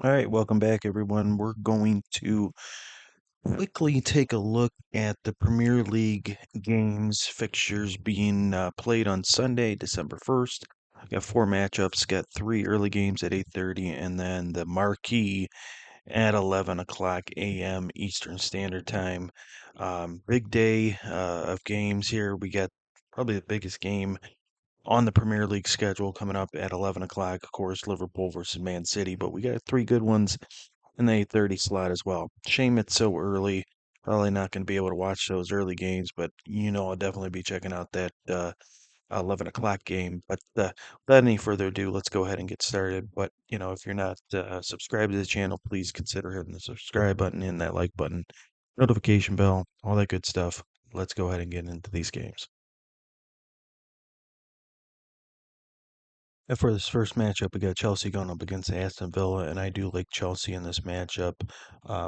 All right, welcome back, everyone. We're going to quickly take a look at the Premier League games fixtures being played on Sunday, December 1st. Got four matchups, got three early games at 8:30, and then the marquee at 11 o'clock a.m. Eastern Standard Time. Big day of games here. We got probably the biggest game on the Premier League schedule coming up at 11 o'clock. Of course, Liverpool versus Man City, but we got three good ones in the 8:30 slot as well. Shame it's so early. Probably not going to be able to watch those early games, but I'll definitely be checking out that 11 o'clock game. But without any further ado, let's go ahead and get started. But if you're not subscribed to the channel, please consider hitting the subscribe button and that like button, notification bell, all that good stuff. Let's go ahead and get into these games. And for this first matchup, we got Chelsea going up against Aston Villa, and I do like Chelsea in this matchup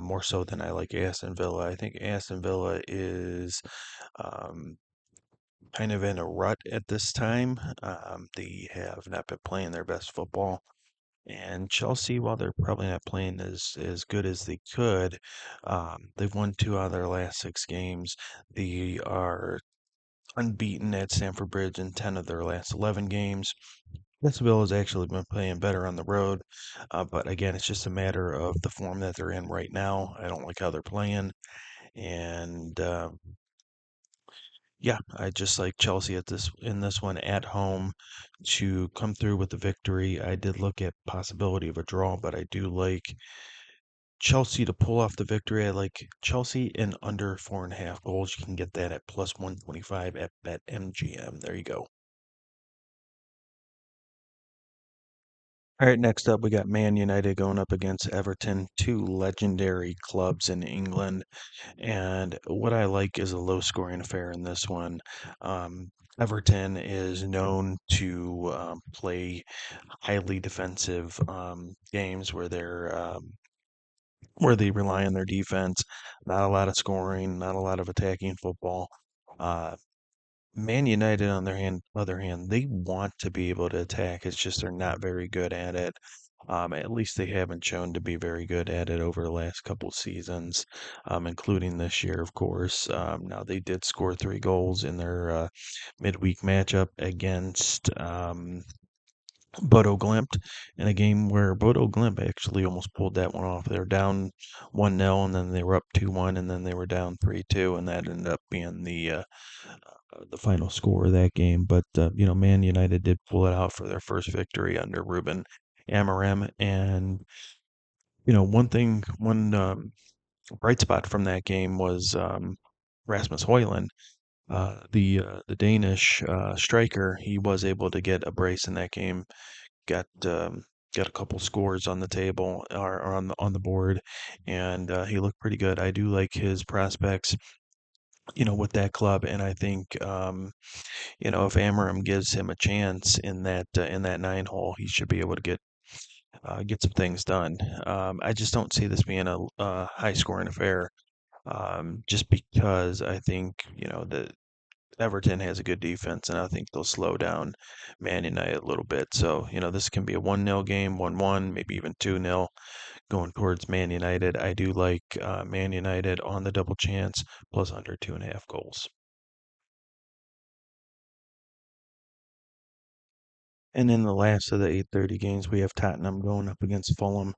more so than I like Aston Villa. I think Aston Villa is um, kind of in a rut at this time. They have not been playing their best football. And Chelsea, while they're probably not playing as good as they could, they've won two out of their last six games. They are unbeaten at Stamford Bridge in 10 of their last 11 games. Jacksonville has actually been playing better on the road, but again, it's just a matter of the form that they're in right now. I don't like how they're playing, and yeah, I just like Chelsea at this in this one at home to come through with the victory. I did look at possibility of a draw, but I do like Chelsea to pull off the victory. I like Chelsea in under 4.5 goals. You can get that at plus 125 at BetMGM. There you go. All right, next up, we got Man United going up against Everton, two legendary clubs in England. And what I like is a low scoring affair in this one. Everton is known to play highly defensive games where they rely on their defense. Not a lot of scoring, not a lot of attacking football. Uh, Man United, on their other hand, they want to be able to attack. It's just they're not very good at it. At least they haven't shown to be very good at it over the last couple seasons, including this year, of course. Now they did score three goals in their midweek matchup against Bodo Glimt in a game where Bodo Glimt actually almost pulled that one off. They were down 1-0, and then they were up 2-1, and then they were down 3-2, and that ended up being the final score of that game. But Man United did pull it out for their first victory under Ruben Amorim. And one bright spot from that game was Rasmus Højlund, the Danish striker. He was able to get a brace in that game. Got a couple scores on the table or on the board, and he looked pretty good. I do like his prospects, with that club, and I think if Amarim gives him a chance in that nine hole, he should be able to get some things done. I just don't see this being a high scoring affair, just because I think that Everton has a good defense, and I think they'll slow down Man United a little bit. So this can be a 1-0 game, 1-1, maybe even 2-0 going towards Man United. I do like Man United on the double chance plus under 2.5 goals. And in the last of the 8:30 games, we have Tottenham going up against Fulham.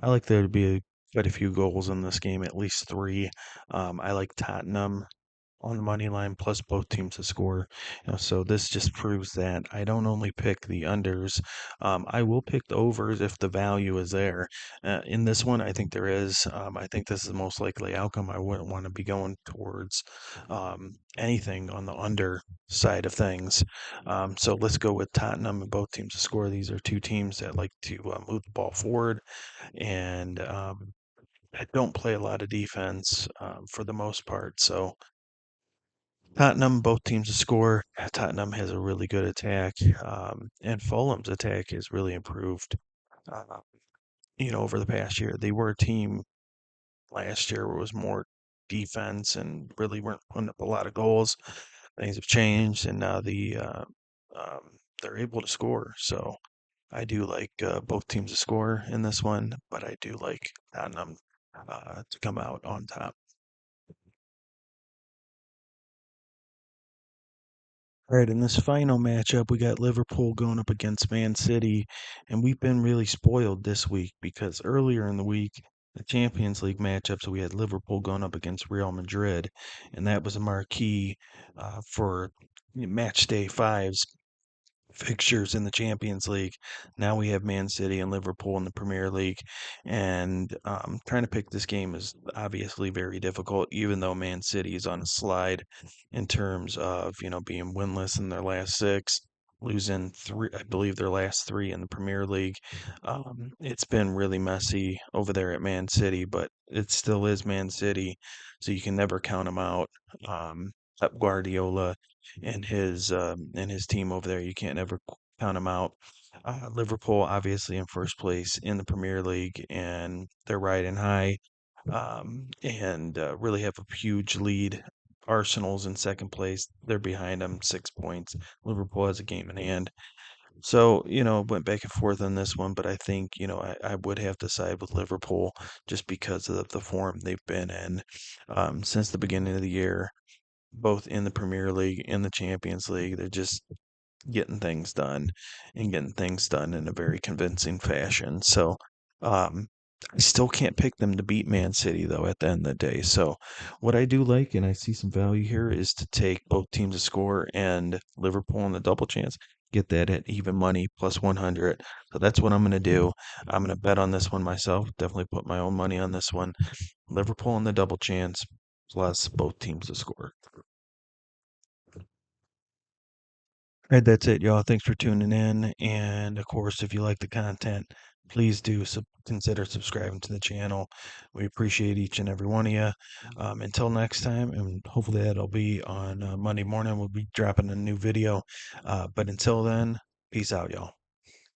I like there to be quite a few goals in this game, at least three. I like Tottenham on the money line plus both teams to score. So this just proves that I don't only pick the unders. I will pick the overs if the value is there. In this one, I think there is. I think this is the most likely outcome. I wouldn't want to be going towards anything on the under side of things. So let's go with Tottenham and both teams to score. These are two teams that like to move the ball forward, and I don't play a lot of defense for the most part. So Tottenham, both teams to score. Tottenham has a really good attack, and Fulham's attack has really improved. Uh, over the past year, they were a team last year where it was more defense and really weren't putting up a lot of goals. Things have changed, and now they're able to score. So I do like both teams to score in this one, but I do like Tottenham to come out on top. All right, in this final matchup, we got Liverpool going up against Man City, and we've been really spoiled this week because earlier in the week, the Champions League matchups, we had Liverpool going up against Real Madrid, and that was a marquee for match day fives fixtures in the Champions League. Now we have Man City and Liverpool in the Premier League, and trying to pick this game is obviously very difficult, even though Man City is on a slide in terms of being winless in their last six. Losing three, I believe their last three in the Premier League. It's been really messy over there at Man City, but it still is Man City, so you can never count them out. Pep Guardiola and his team over there. You can't ever count them out. Liverpool obviously in first place in the Premier League, and they're riding high, and really have a huge lead. Arsenal's in second place. They're behind them 6 points. Liverpool has a game in hand. So, went back and forth on this one, but I think, I would have to side with Liverpool just because of the form they've been in since the beginning of the year, both in the Premier League and the Champions League. They're just getting things done and getting things done in a very convincing fashion. So, um, I still can't pick them to beat Man City though at the end of the day. So, what I do like and I see some value here is to take both teams to score and Liverpool in the double chance. Get that at even money plus 100. So that's what I'm going to do. I'm going to bet on this one myself. Definitely put my own money on this one. Liverpool in the double chance plus both teams to score. All right, that's it, y'all. Thanks for tuning in. And of course, if you like the content, please do consider subscribing to the channel. We appreciate each and every one of you. Until next time, and hopefully that'll be on Monday morning. We'll be dropping a new video. But until then, peace out, y'all.